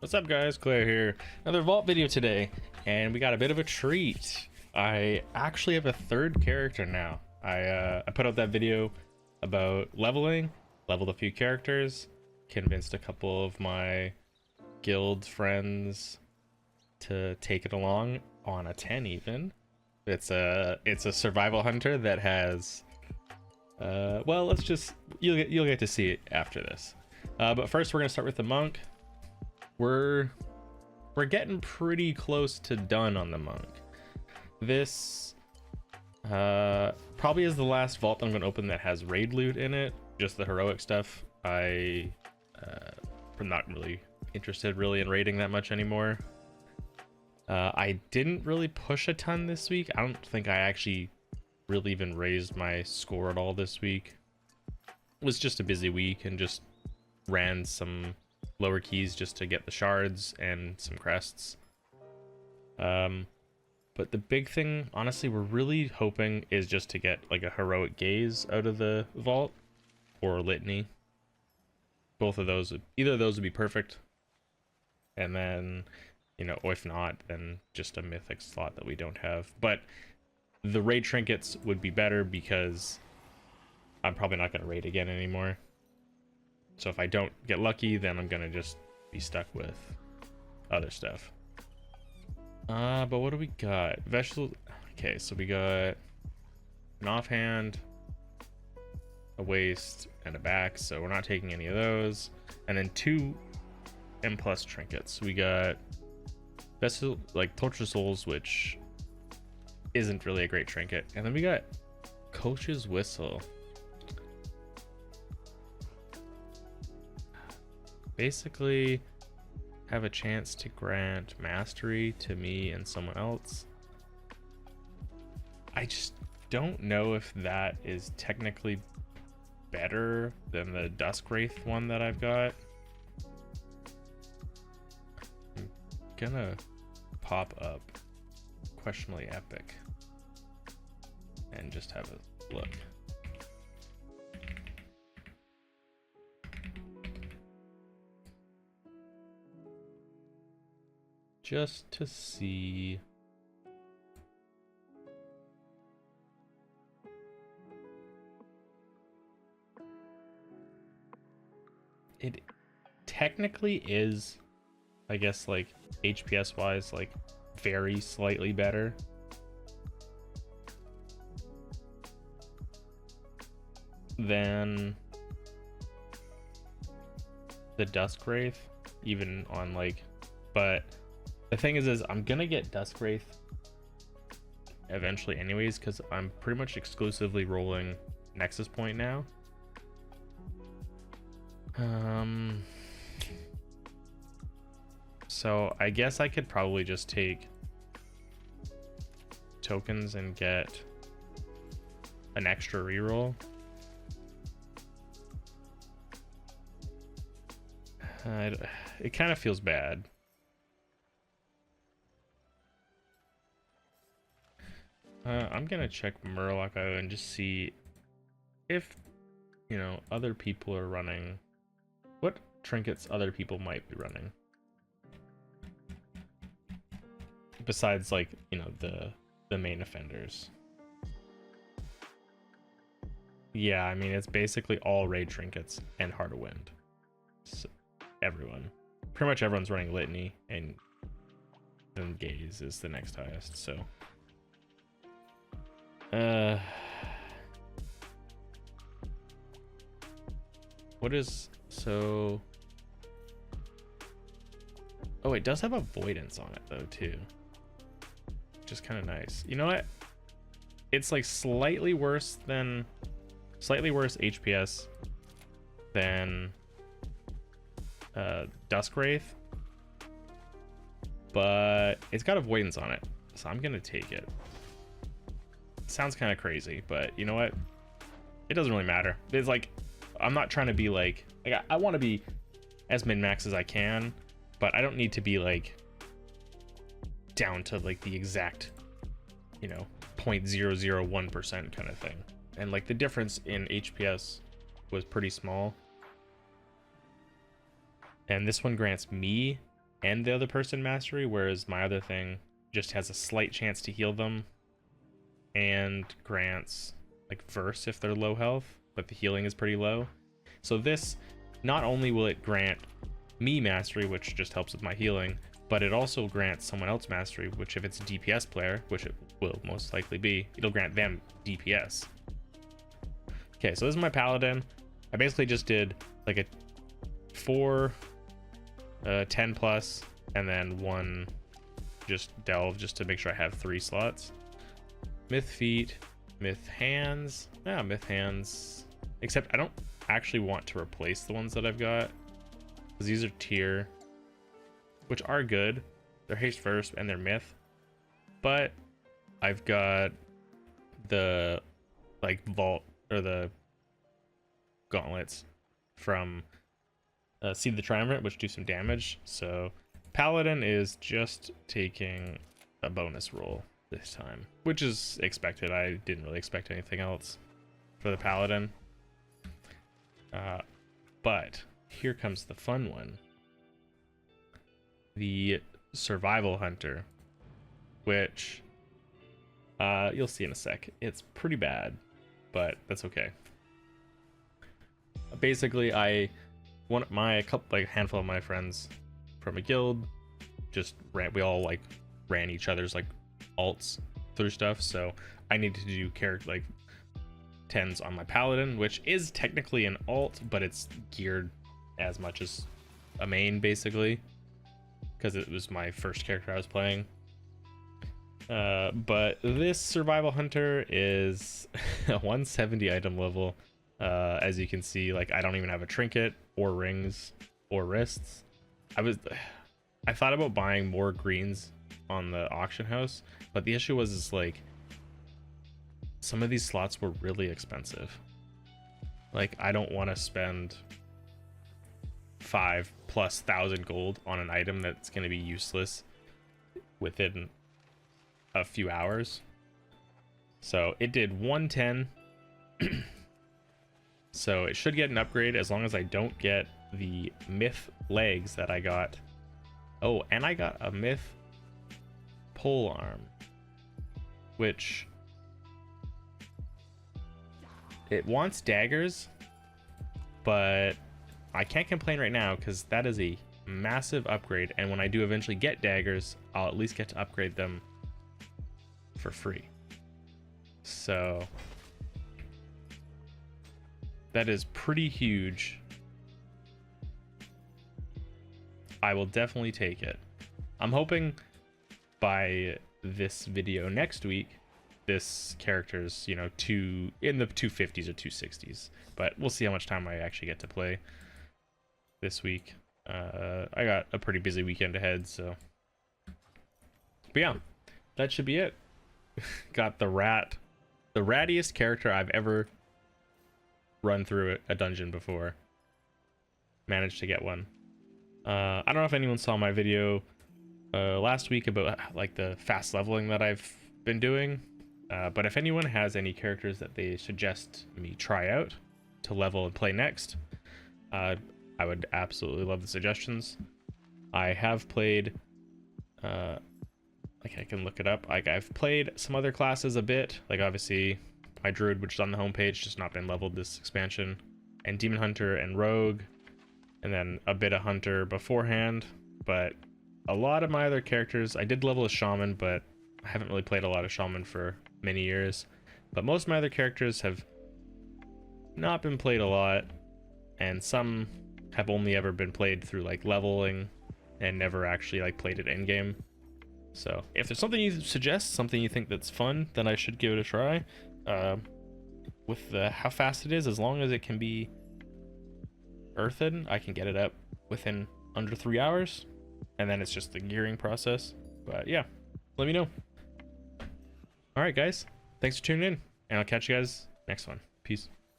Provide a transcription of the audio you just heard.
What's up guys, Claire here. Another vault video today, and we got a bit of a treat. I actually have a third character now. I put out that video about leveled a few characters, convinced a couple of my guild friends to take it along on a 10 even. It's a survival hunter that has well, let's just you'll get to see it after this. But first we're gonna start with the monk. We're getting pretty close to done on the monk. This probably is the last vault I'm going to open that has raid loot in it, just the heroic stuff. I'm not really interested in raiding that much anymore. I didn't really push a ton this week. I don't think I actually really even raised my score at all this week. It was just a busy week and just ran some lower keys just to get the shards and some crests. But the big thing, honestly, we're really hoping is just to get like a heroic gaze out of the vault or litany. Both of those, either of those would be perfect. And then, you know, if not, then just a mythic slot that we don't have. But the raid trinkets would be better because I'm probably not going to raid again anymore. So if I don't get lucky, then I'm gonna just be stuck with other stuff. But what do we got? Vegetable. Okay, so we got an offhand, a waist, and a back. So we're not taking any of those. And then 2 M+ trinkets. We got vessel, like Torture Souls, which isn't really a great trinket. And then we got Coach's Whistle. Basically have a chance to grant mastery to me and someone else. I just don't know if that is technically better than the Duskwraith one that I've got. I'm gonna pop up questionably epic and just have a look. Just to see. It technically is, I guess, like HPS wise, like very slightly better. Than the Duskwraith, even on like, but the thing is I'm gonna get Duskwraith eventually anyways, because I'm pretty much exclusively rolling Nexus Point now. So I guess I could probably just take tokens and get an extra reroll. It kind of feels bad. I'm gonna check Murloc IO and just see if, you know, other people are running, what trinkets other people might be running. Besides, like, you know, the main offenders. Yeah, I mean, it's basically all raid trinkets and Heart of Wind. So everyone. Pretty much everyone's running Litany, and then Gaze is the next highest, so. What is, so, oh, it does have avoidance on it though too, which is kind of nice. You know what, it's like slightly worse HPS than Duskwraith, but it's got avoidance on it, so I'm gonna take it. Sounds kind of crazy, but you know what, it doesn't really matter. It's like, I'm not trying to be like I want to be as min-max as I can, but I don't need to be like down to like the exact, you know, 0.001% kind of thing. And like the difference in HPS was pretty small, and this one grants me and the other person mastery, whereas my other thing just has a slight chance to heal them and grants like verse if they're low health, but the healing is pretty low. So this, not only will it grant me mastery, which just helps with my healing, but it also grants someone else mastery, which if it's a DPS player, which it will most likely be, it'll grant them DPS. Okay, so this is my paladin. I basically just did like a 4 10 plus and then 1 just delve, just to make sure I have 3 slots. Myth feet, myth hands. Yeah, myth hands, except I don't actually want to replace the ones that I've got, because these are tier, which are good. They're haste first and they're myth, but I've got the like vault or the gauntlets from Seed the Triumvirate, which do some damage. So paladin is just taking a bonus roll this time, which is expected. I didn't really expect anything else for the paladin. But here comes the fun one. The survival hunter, which you'll see in a sec. It's pretty bad, but that's okay. Basically, a handful of my friends from a guild just we all like ran each other's like alts through stuff, so I needed to do character like 10s on my paladin, which is technically an alt, but it's geared as much as a main basically, because it was my first character I was playing. But this survival hunter is a 170 item level. As you can see, like I don't even have a trinket or rings or wrists. I thought about buying more greens on the auction house, but the issue was like some of these slots were really expensive. Like I don't want to spend 5,000+ gold on an item that's going to be useless within a few hours. So it did 110. So it should get an upgrade as long as I don't get the myth legs that I got. Oh, and I got a myth pole arm, which it wants daggers, but I can't complain right now because that is a massive upgrade, and when I do eventually get daggers, I'll at least get to upgrade them for free. So that is pretty huge. I will definitely take it. I'm hoping by this video next week, this character's, you know, in the 250s or 260s, but we'll see how much time I actually get to play this week. I got a pretty busy weekend ahead, so. But yeah, that should be it. Got the rattiest character I've ever run through a dungeon before. Managed to get one. I don't know if anyone saw my video last week about like the fast leveling that I've been doing, but if anyone has any characters that they suggest me try out to level and play next, I would absolutely love the suggestions. I have played like I can look it up, like I've played some other classes a bit, like obviously my druid, which is on the homepage, just not been leveled this expansion, and demon hunter and rogue, and then a bit of hunter beforehand. But a lot of my other characters, I did level a shaman, but I haven't really played a lot of shaman for many years. But most of my other characters have not been played a lot, and some have only ever been played through like leveling and never actually like played it in game. So if there's something you suggest, something you think that's fun, then I should give it a try. With how fast it is, as long as it can be earthen, I can get it up within under 3 hours, and then it's just the gearing process. But yeah, let me know. All right guys, thanks for tuning in, and I'll catch you guys next one. Peace.